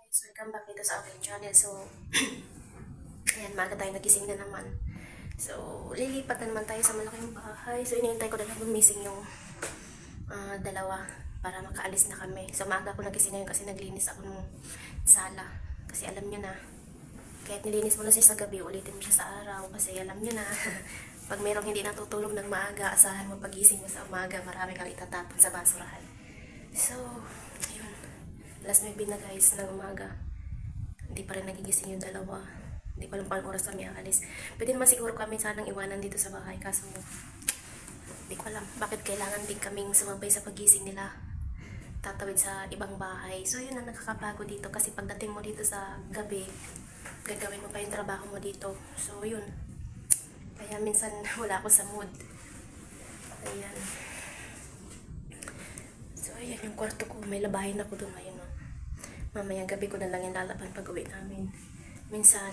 guys, welcome back dito sa aking channel. So, ayan, maaga tayo nagising na naman. So, lilipat na naman tayo sa malaking bahay. So, inihintay ko na lang gumising yung dalawa para makaalis na kami. So, maaga ako nagising ngayon kasi naglinis ako ng sala. Kasi alam nyo na, kahit nilinis mo na siya sa gabi, ulitin mo siya sa araw. Kasi alam nyo na, pag mayroong hindi natutulog ng maaga, asahan mo pagising mo sa umaga, marami kang itatapon sa basurahan. So, ayun. Last 9 na guys ng umaga. Hindi pa rin nagigising yung dalawa. Hindi pa lang paano oras kami aalis. Pwede naman siguro kami sanang iwanan dito sa bahay. Kaso, hindi ko alam bakit kailangan din kaming sumabay sa pagising nila. Tatawid sa ibang bahay. So, yun ang nakakabago dito. Kasi pagdating mo dito sa gabi, gagawin mo pa yung trabaho mo dito. So, yun. Kaya minsan wala ako sa mood. Ayan. So, ayan yung kwarto ko. May labahin ako doon ngayon. Mamayang gabi ko na lang yung lalaban pag uwi namin. Minsan,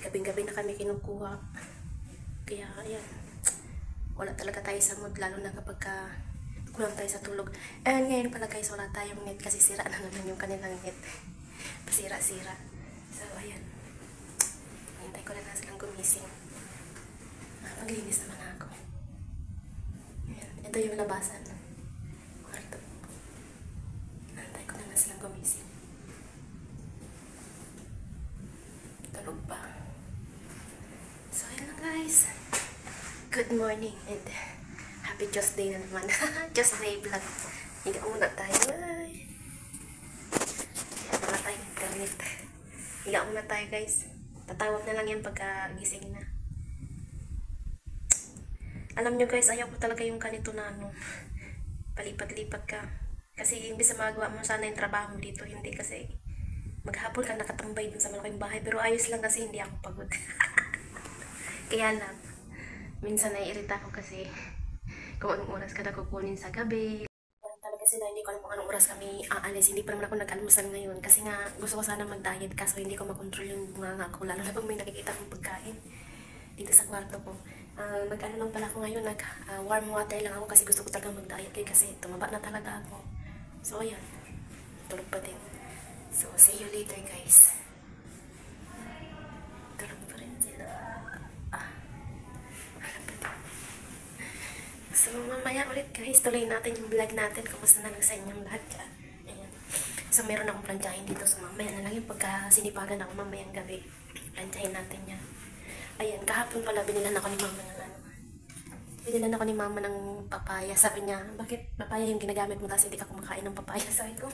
gabing-gabi na kami kinukuha. Kaya, ayan. Wala talaga tayo sa mood. Lalo na kapag kulang tayo sa tulog. And ngayon pala guys, wala tayong net kasi sira na naman yung kanilang net. Pasira-sira. So, ayan. Hintay ko na silang gumising. Maglinis naman ako. Ayan. Ito yung labasan. Kwarto. Hintay ko na silang gumising. Tulog pa. So, ayan na guys. Good morning and happy Tuesday na naman. Tuesday vlog. Higa muna tayo. Ay. Higa muna tayo internet. Higa muna tayo guys. Tatawag na lang yan pagka gising na. Alam nyo guys, ayaw ko talaga yung ganito na palipat-lipat ka. Kasi imbis na magawa mo sana yung trabaho mo dito, hindi kasi maghapon ka nakatambay dun sa malaking bahay. Pero ayos lang kasi hindi ako pagod. Kaya lang, minsan naiirita ako kasi kung anong oras ka na kukunin sa gabi. Talaga sila, hindi ko alam kung anong oras kami aalis. Hindi pa naman ako nag-almusal ngayon kasi nga gusto ko sana mag-diet kaso hindi ko makontrol yung mga ko. Lalo na pag may nakikita kong pagkain dito sa kwarto ko. Mag-ano lang pala ako ngayon, nag-warm water lang ako kasi gusto ko talaga mag-diet kasi tumaba na talaga ako. So ayan, tulog pa din. So see you later guys. Tulog pa rin sila. So, mamaya ulit guys, tuloy natin yung vlog natin. Kumusta na lang sa inyong lahat dyan. Ayan. So, meron akong plantsahin dito. So, mamaya na lang yung pagka sinipagan ako mamayang gabi. Plantsahin natin yan. Ayan, kahapon pala binilan ako ni mama ng Binilan ako ni mama ng papaya. Sabi niya, bakit papaya yung ginagamit mo tapos hindi ka kumakain ng papaya? Sabi ko,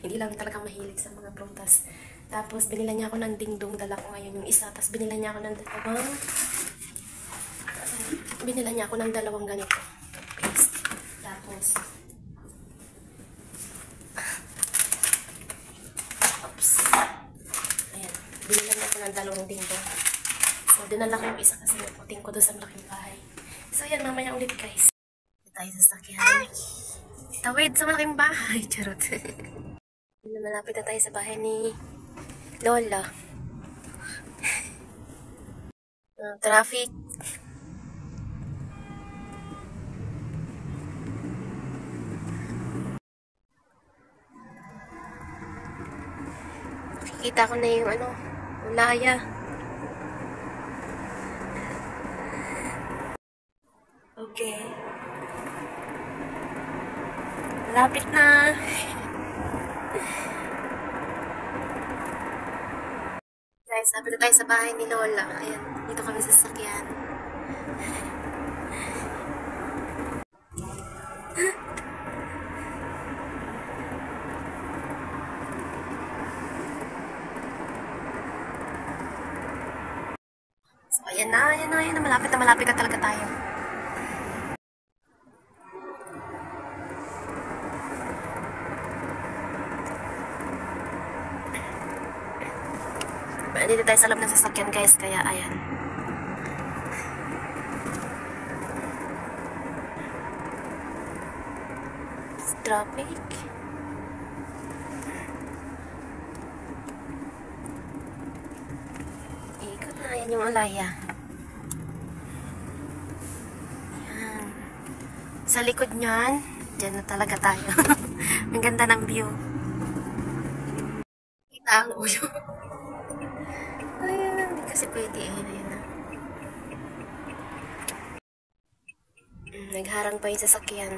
hindi lang talaga mahilig sa mga prutas. Tapos, binilan niya ako ng dingdong. Dala ko ngayon yung isa. Tapos, binilan niya ako ng dalawang ganito paste. Tapos ayan, binilan niya ako ng dalawang dingdong. So dinala ko yung isa kasi puting ko doon sa malaking bahay. So yan, mamaya ulit guys. Dito tayo sa sakyan. Tawid sa malaking bahay. Charot. Malapit na tayo sa bahay ni Lola. Traffic. Kita ko na yung ulaya. Okay. Lapit na. Guys, lapit na tayo sa bahay ni Lola. Ayan, dito kami sa sasakyan. So, ayan na. Malapit na talaga tayo. Dito tayo sa loob ng sasakyan guys, kaya ayan. Traffic. Ikot na, yan yung alaya. Ayan. Sa likod niyan, dyan na talaga tayo. Ang ganda ng view. Taang ulo. Ayan, hindi kasi pwede eh. Ayan na. Nagharang pa yung sasakyan.